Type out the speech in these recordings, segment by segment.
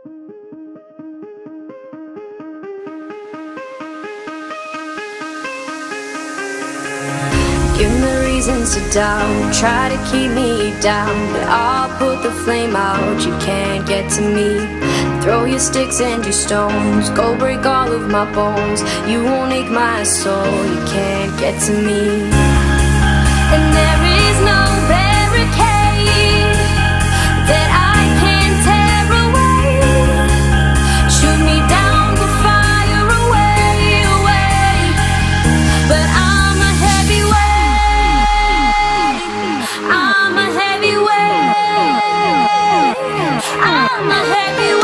Give me reasons to doubt, try to keep me down, but I'll put the flame out, you can't get to me. Throw your sticks and your stones, go break all of my bones. You won't ache my soul, you can't get to me. And there is no barricade that I can't tear away. Shoot me down, go fire away, away. But I'm a heavyweight, I'm a heavyweight, I'm a heavyweight.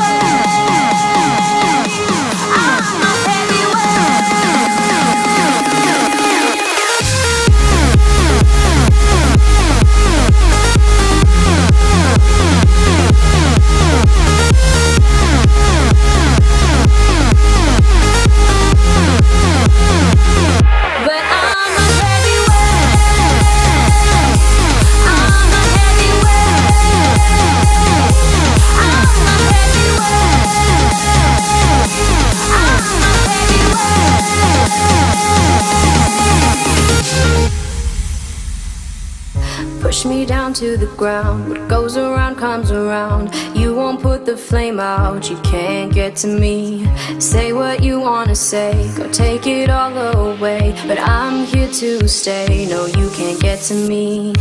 Push me down to the ground, what goes around comes around. You won't put the flame out, you can't get to me. Say what you wanna say, go take it all away, but I'm here to stay, no you can't get to me.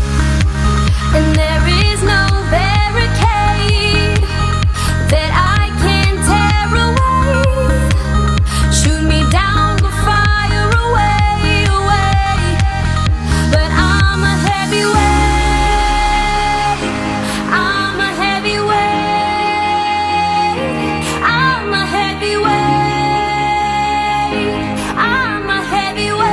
And there is no barricade that I can't tear away. Shoot me down, go fire away, away. But I'm a heavyweight, I'm a heavyweight, I'm a heavyweight, I'm a heavyweight.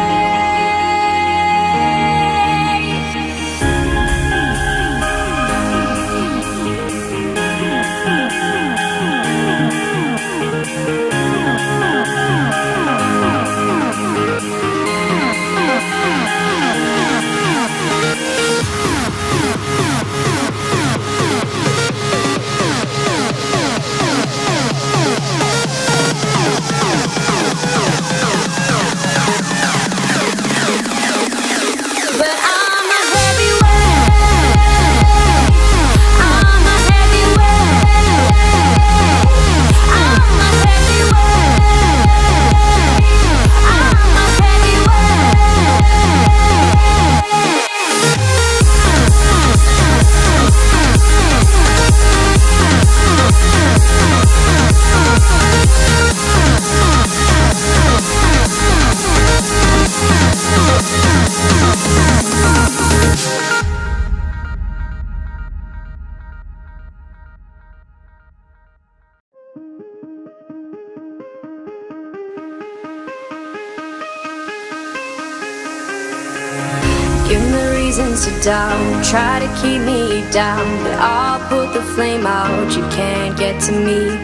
Give me reasons to doubt, try to keep me down, but I'll put the flame out, you can't get to me.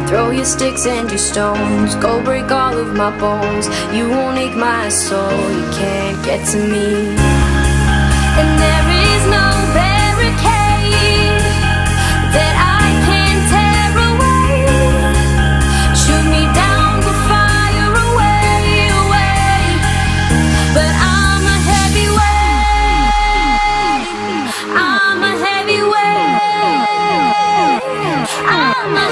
Throw your sticks and your stones, go break all of my bones. You won't ache my soul, you can't get to me. And there is no barricade that I can't tear away. Shoot me down, go fire away, away. But I'm a heavyweight, I'm a heavyweight, I'm a heavyweight, I'm a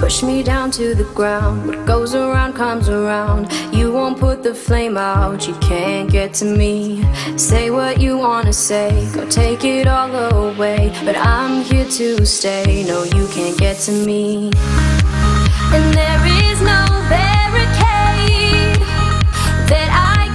push me down to the ground, what goes around comes around. You won't put the flame out, you can't get to me. Say what you wanna say, go take it all away, but I'm here to stay, no you can't get to me. And there is no barricade that I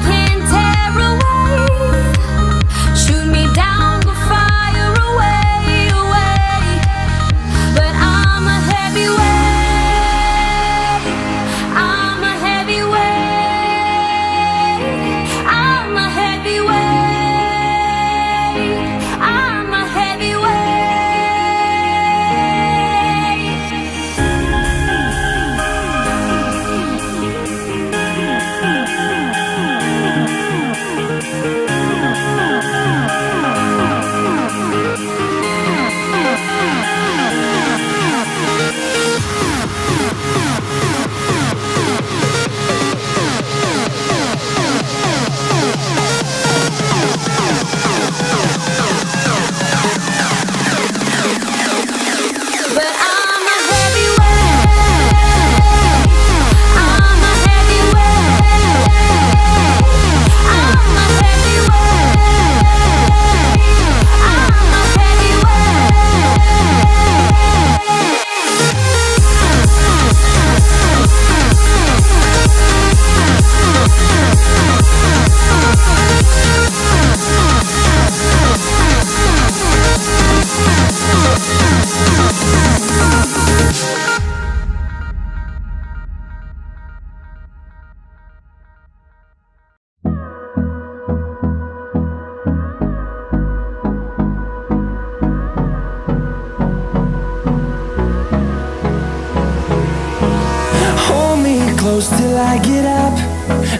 close till I get up.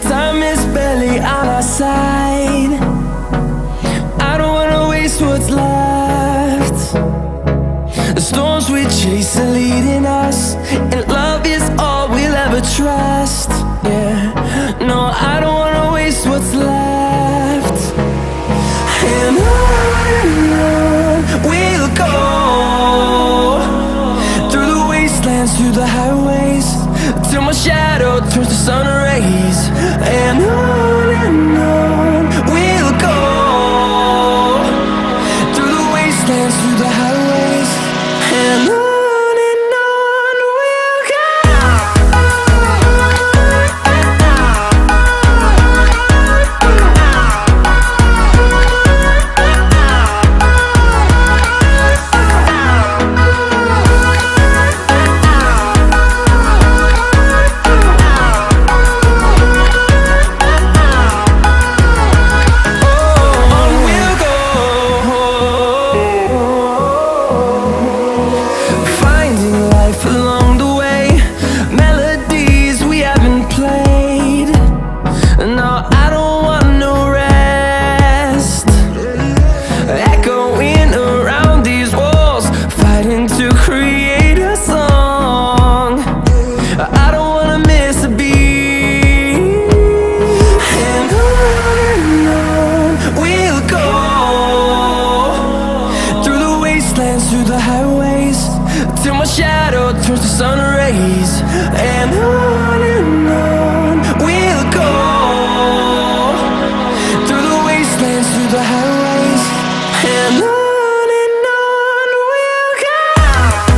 Time is barely on our side. I don't wanna waste what's left. The storms we chase are leading us, and love is all we'll ever trust. Yeah, no, I don't wanna waste what's left. And on we'll go, through the wastelands, through the highways, till my shadow turns to sun rays. And